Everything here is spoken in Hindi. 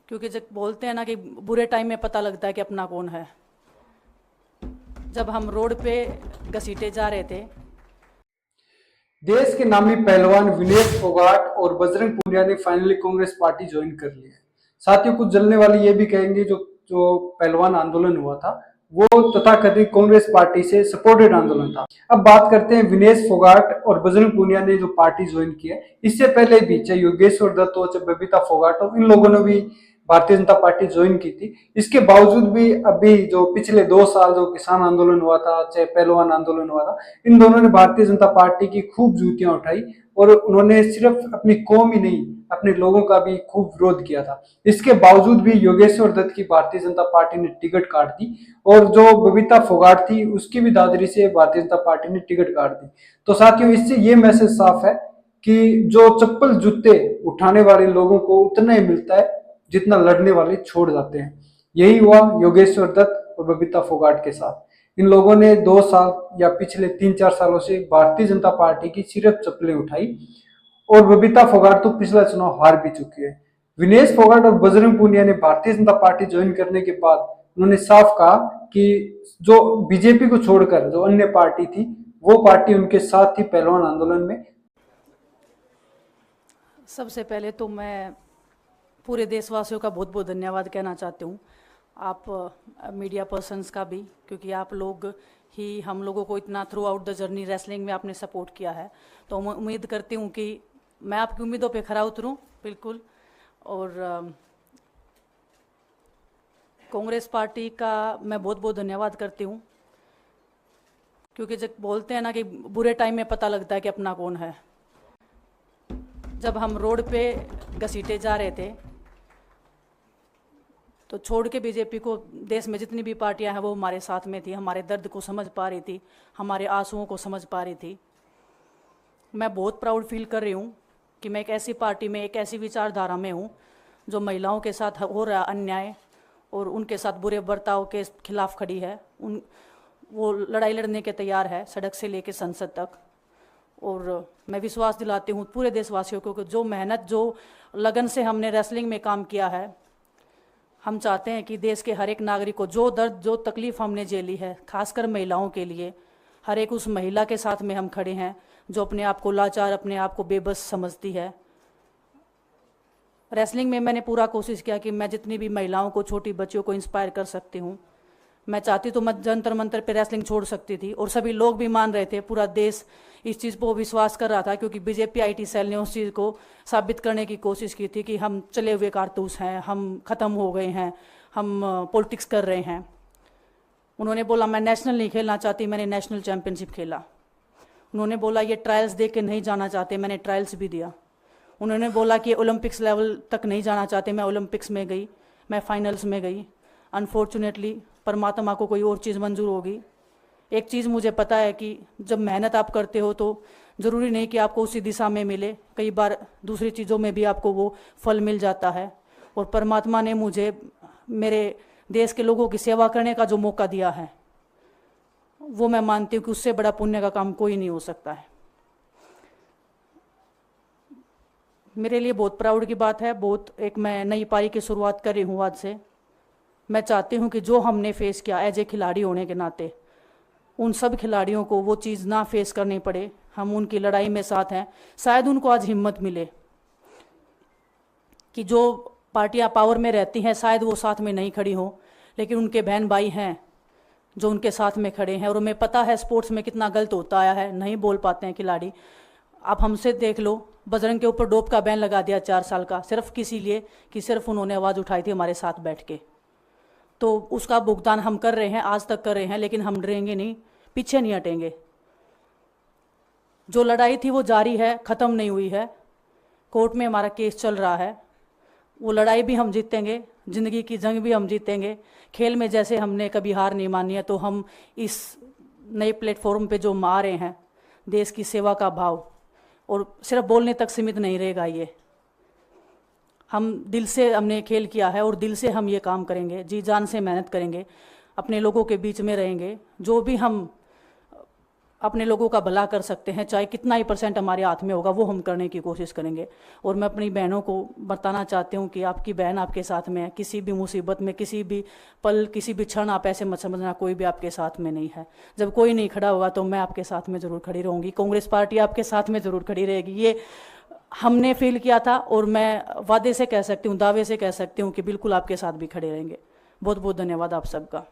क्योंकि जब बोलते हैं ना कि बुरे टाइम में पता लगता है कि अपना कौन है। जब हम रोड पे घसीटे जा रहे थे, देश के नामी पहलवान विनेश फोगाट और बजरंग पुनिया ने फाइनली कांग्रेस पार्टी ज्वाइन कर ली है। साथियों, कुछ जलने वाले ये भी कहेंगे जो जो पहलवान आंदोलन हुआ था वो तथाकथित कांग्रेस पार्टी से सपोर्टेड आंदोलन था। अब बात करते हैं विनेश फोगाट और बजरंग पुनिया ने जो पार्टी ज्वाइन की है। इससे पहले भी चाहे योगेश्वर दत्त हो चाहे बबीता फोगाट हो, इन लोगों ने भी भारतीय जनता पार्टी ज्वाइन की थी। इसके बावजूद भी अभी जो पिछले 2 साल जो किसान आंदोलन हुआ था चाहे पहलवान आंदोलन हुआ था, इन दोनों ने भारतीय जनता पार्टी की खूब जूतियां उठाई और उन्होंने सिर्फ अपनी कौम ही नहीं अपने लोगों का भी खूब विरोध किया था। इसके बावजूद भी योगेश्वर दत्त की भारतीय जनता पार्टी ने टिकट काट दी और जो बबीता फोगाट थी उसकी भी दादरी से भारतीय जनता पार्टी ने टिकट काट दी। तो साथियों, इससे ये मैसेज साफ है कि जो चप्पल जूते उठाने वाले लोगों को उतना ही मिलता है जितना लड़ने वाले छोड़ जाते हैं। यही हुआ योगेश्वर दत्त और बबीता फोगाट के साथ। इन लोगों ने 2 साल या पिछले 3-4 सालों से भारतीय जनता पार्टी की सिर्फ चप्पलें उठाई और बबीता फोगाट तो पिछला चुनाव हार भी चुकी है। विनेश फोगाट और बजरंग पुनिया ने भारतीय जनता पार्टी ज्वाइन करने के बाद उन्होंने साफ कहा कि जो बीजेपी को छोड़कर जो अन्य पार्टी थी वो पार्टी उनके साथ थी पहलवान आंदोलन में। सबसे पहले तो मैं पूरे देशवासियों का बहुत बहुत धन्यवाद कहना चाहती हूँ। आप मीडिया पर्सन्स का भी, क्योंकि आप लोग ही हम लोगों को इतना through out the journey wrestling में आपने सपोर्ट किया है। तो मैं उम्मीद करती हूँ कि मैं आपकी उम्मीदों पे खरा उतरूँ बिल्कुल। और कांग्रेस पार्टी का मैं बहुत बहुत धन्यवाद करती हूँ, क्योंकि जब बोलते हैं ना कि बुरे टाइम में पता लगता है कि अपना कौन है। जब हम रोड पे घसीटे जा रहे थे तो छोड़ के बीजेपी को देश में जितनी भी पार्टियां हैं वो हमारे साथ में थी, हमारे दर्द को समझ पा रही थी, हमारे आंसुओं को समझ पा रही थी। मैं बहुत प्राउड फील कर रही हूँ कि मैं एक ऐसी पार्टी में, एक ऐसी विचारधारा में हूँ जो महिलाओं के साथ हो रहा अन्याय और उनके साथ बुरे बर्ताव के खिलाफ खड़ी है। वो लड़ाई लड़ने के तैयार है, सड़क से लेकर संसद तक। और मैं विश्वास दिलाती हूँ पूरे देशवासियों को कि जो मेहनत, जो लगन से हमने रेसलिंग में काम किया है, हम चाहते हैं कि देश के हर एक नागरिक को जो दर्द, जो तकलीफ़ हमने झेली है, खासकर महिलाओं के लिए, हर एक उस महिला के साथ में हम खड़े हैं जो अपने आप को लाचार, अपने आप को बेबस समझती है। रेसलिंग में मैंने पूरा कोशिश किया कि मैं जितनी भी महिलाओं को, छोटी बच्चियों को इंस्पायर कर सकती हूँ। मैं चाहती तो मैं जंतर मंतर पे रेसलिंग छोड़ सकती थी और सभी लोग भी मान रहे थे, पूरा देश इस चीज़ पर विश्वास कर रहा था, क्योंकि बीजेपी आईटी सेल ने उस चीज़ को साबित करने की कोशिश की थी कि हम चले हुए कारतूस हैं, हम ख़त्म हो गए हैं, हम पॉलिटिक्स कर रहे हैं। उन्होंने बोला मैं नेशनल नहीं खेलना चाहती, मैंने नेशनल चैम्पियनशिप खेला। उन्होंने बोला ये ट्रायल्स दे के नहीं जाना चाहते, मैंने ट्रायल्स भी दिया। उन्होंने बोला कि ओलंपिक्स लेवल तक नहीं जाना चाहते, मैं ओलंपिक्स में गई, मैं फाइनल्स में गई। अनफॉर्चुनेटली परमात्मा को कोई और चीज़ मंजूर होगी। एक चीज़ मुझे पता है कि जब मेहनत आप करते हो तो ज़रूरी नहीं कि आपको उसी दिशा में मिले, कई बार दूसरी चीज़ों में भी आपको वो फल मिल जाता है। और परमात्मा ने मुझे मेरे देश के लोगों की सेवा करने का जो मौका दिया है, वो मैं मानती हूँ कि उससे बड़ा पुण्य का काम कोई नहीं हो सकता है। मेरे लिए बहुत प्राउड की बात है। बहुत एक मैं नई पारी की शुरुआत कर रही हूँ आज से। मैं चाहती हूँ कि जो हमने फेस किया एज ए खिलाड़ी होने के नाते, उन सब खिलाड़ियों को वो चीज़ ना फेस करनी पड़े। हम उनकी लड़ाई में साथ हैं। शायद उनको आज हिम्मत मिले कि जो पार्टियां पावर में रहती हैं शायद वो साथ में नहीं खड़ी हों, लेकिन उनके बहन भाई हैं जो उनके साथ में खड़े हैं। और उन्हें पता है स्पोर्ट्स में कितना गलत होता आया है, नहीं बोल पाते हैं खिलाड़ी। आप हमसे देख लो, बजरंग के ऊपर डोप का बैन लगा दिया 4 साल का, सिर्फ किसी लिए कि सिर्फ उन्होंने आवाज़ उठाई थी हमारे साथ बैठ के। तो उसका भुगतान हम कर रहे हैं, आज तक कर रहे हैं, लेकिन हम डरेंगे नहीं, पीछे नहीं हटेंगे। जो लड़ाई थी वो जारी है, ख़त्म नहीं हुई है। कोर्ट में हमारा केस चल रहा है, वो लड़ाई भी हम जीतेंगे, ज़िंदगी की जंग भी हम जीतेंगे। खेल में जैसे हमने कभी हार नहीं मानी है, तो हम इस नए प्लेटफॉर्म पे जो आ रहे हैं, देश की सेवा का भाव, और सिर्फ बोलने तक सीमित नहीं रहेगा ये। हम दिल से हमने खेल किया है और दिल से हम ये काम करेंगे, जी जान से मेहनत करेंगे, अपने लोगों के बीच में रहेंगे। जो भी हम अपने लोगों का भला कर सकते हैं, चाहे कितना ही % हमारे हाथ में होगा, वो हम करने की कोशिश करेंगे। और मैं अपनी बहनों को बताना चाहती हूँ कि आपकी बहन आपके साथ में है, किसी भी मुसीबत में, किसी भी पल, किसी भी क्षण आप ऐसे मत समझना कोई भी आपके साथ में नहीं है। जब कोई नहीं खड़ा होगा तो मैं आपके साथ में ज़रूर खड़ी रहूँगी, कांग्रेस पार्टी आपके साथ में ज़रूर खड़ी रहेगी। ये हमने फील किया था और मैं वादे से कह सकती हूँ, दावे से कह सकती हूँ कि बिल्कुल आपके साथ भी खड़े रहेंगे। बहुत बहुत धन्यवाद आप सबका।